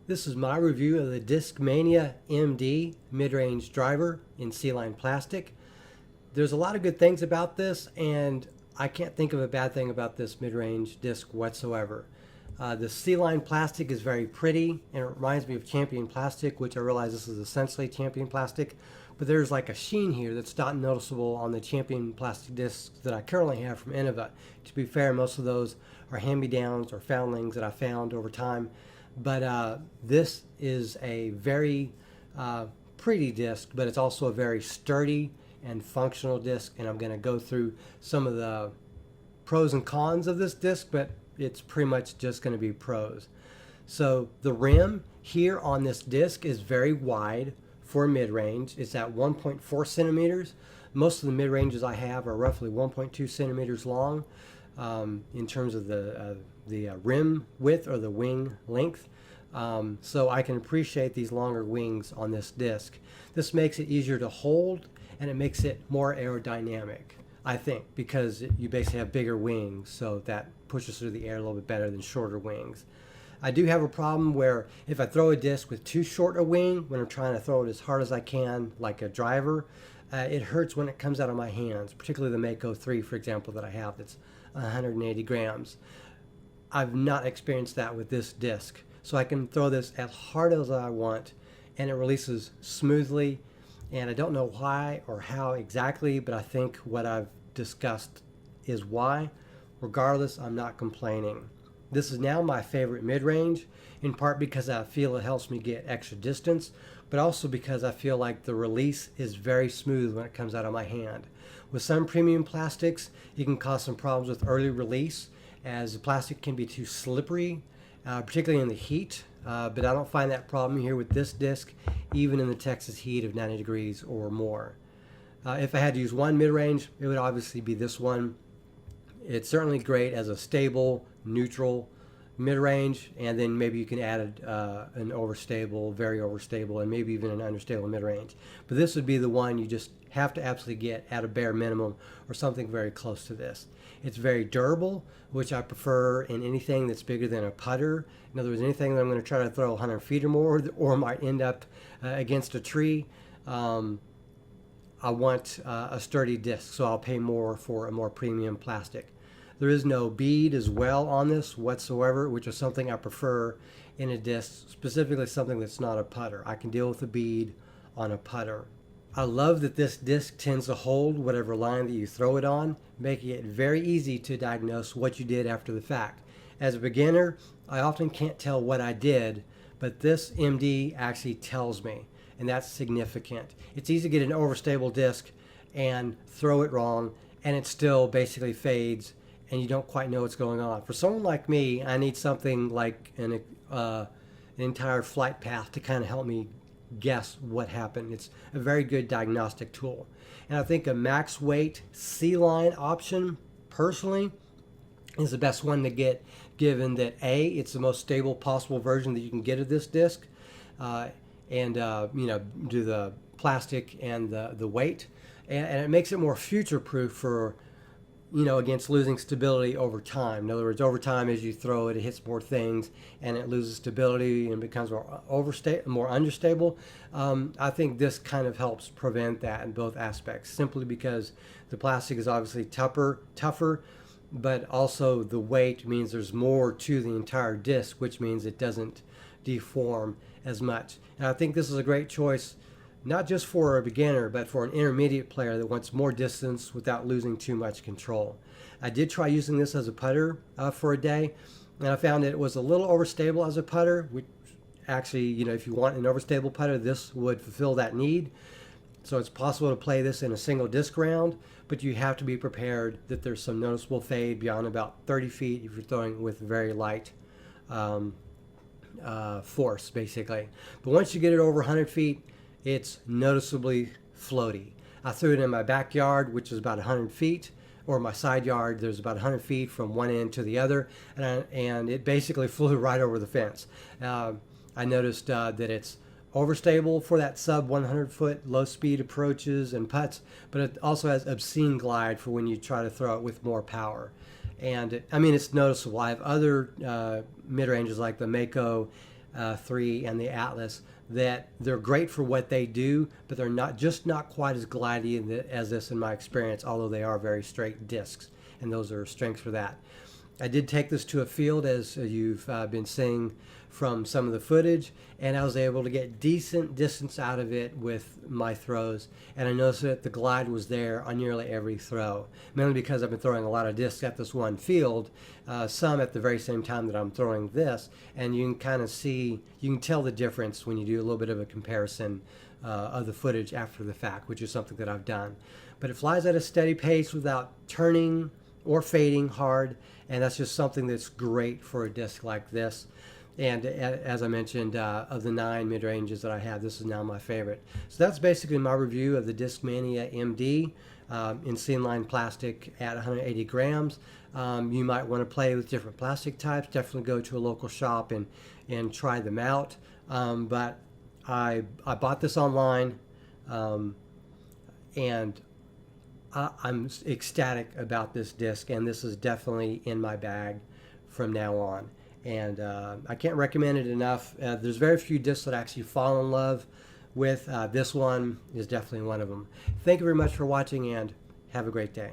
This is my review of the Discmania MD mid-range driver in C-line plastic. There's a lot of good things about this, and I can't think of a bad thing about this mid-range disc whatsoever. The C-line plastic is very pretty, and it reminds me of Champion plastic, which I realize this is essentially Champion plastic, but there's like a sheen here that's not noticeable on the Champion plastic discs that I currently have from Innova. To be fair, most of those are hand-me-downs or foundlings that I found over time. But this is a very pretty disc, but it's also a very sturdy and functional disc, and I'm going to go through some of the pros and cons of this disc, but it's pretty much just going to be pros. So the rim here on this disc is very wide for mid-range. It's at 1.4 centimeters. Most of the mid-ranges I have are roughly 1.2 centimeters long in terms of the rim width or the wing length. So I can appreciate these longer wings on this disc. This makes it easier to hold, and it makes it more aerodynamic, I think, because you basically have bigger wings, so that pushes through the air a little bit better than shorter wings. I do have a problem where if I throw a disc with too short a wing, when I'm trying to throw it as hard as I can, like a driver, it hurts when it comes out of my hands, particularly the Mako 3, for example, that I have that's 180 grams. I've not experienced that with this disc. So I can throw this as hard as I want, and it releases smoothly. And I don't know why or how exactly, but I think what I've discussed is why. Regardless, I'm not complaining. This is now my favorite mid-range, in part because I feel it helps me get extra distance, but also because I feel like the release is very smooth when it comes out of my hand. With some premium plastics, it can cause some problems with early release, as the plastic can be too slippery, particularly in the heat, but I don't find that problem here with this disc, even in the Texas heat of 90 degrees or more. If I had to use one mid-range, it would obviously be this one. It's certainly great as a stable, neutral mid-range, and then maybe you can add an overstable, very overstable, and maybe even an understable mid-range. But this would be the one you just have to absolutely get at a bare minimum, or something very close to this. It's very durable, which I prefer in anything that's bigger than a putter. In other words, anything that I'm going to try to throw 100 feet or more, or might end up against a tree. I want a sturdy disc, so I'll pay more for a more premium plastic. There is no bead as well on this whatsoever, which is something I prefer in a disc, specifically something that's not a putter. I can deal with a bead on a putter. I love that this disc tends to hold whatever line that you throw it on, making it very easy to diagnose what you did after the fact. As a beginner, I often can't tell what I did, but this MD actually tells me, and that's significant. It's easy to get an overstable disc and throw it wrong, and it still basically fades, and you don't quite know what's going on. For someone like me, I need something like an entire flight path to kind of help me guess what happened. It's a very good diagnostic tool. And I think a max weight C-line option, personally, is the best one to get, given that A, it's the most stable possible version that you can get of this disc, and do the plastic and the weight, and it makes it more future-proof for, against losing stability over time. In other words, over time, as you throw it, it hits more things and it loses stability and becomes more understable. I think this kind of helps prevent that in both aspects, simply because the plastic is obviously tougher, but also the weight means there's more to the entire disc, which means it doesn't deform as much. And I think this is a great choice, not just for a beginner, but for an intermediate player that wants more distance without losing too much control. I did try using this as a putter for a day, and I found it was a little overstable as a putter, which actually, if you want an overstable putter, this would fulfill that need. So it's possible to play this in a single disc round, but you have to be prepared that there's some noticeable fade beyond about 30 feet if you're throwing with very light force, basically. But once you get it over 100 feet, it's noticeably floaty. I threw it in my backyard, which is about 100 feet, or my side yard. There's about 100 feet from one end to the other, and it basically flew right over the fence. I noticed that it's overstable for that sub 100 foot low speed approaches and putts, but it also has obscene glide for when you try to throw it with more power. And I mean, it's noticeable. I have other mid-ranges like the Mako 3 and the Atlas, that they're great for what they do, but they're not quite as glidey as this in my experience, although they are very straight discs, and those are strengths for that. I did take this to a field, as you've been seeing from some of the footage, and I was able to get decent distance out of it with my throws, and I noticed that the glide was there on nearly every throw, mainly because I've been throwing a lot of discs at this one field, some at the very same time that I'm throwing this, and you can kind of see, you can tell the difference when you do a little bit of a comparison of the footage after the fact, which is something that I've done. But it flies at a steady pace without turning or fading hard, and that's just something that's great for a disc like this. And as I mentioned, of the 9 mid-ranges that I have, this is now my favorite. So that's basically my review of the Discmania MD in C-line plastic at 180 grams. You might want to play with different plastic types. Definitely go to a local shop and try them out. But I bought this online, and I'm ecstatic about this disc, and this is definitely in my bag from now on. And I can't recommend it enough. There's very few discs that I actually fall in love with. This one is definitely one of them. Thank you very much for watching, and have a great day.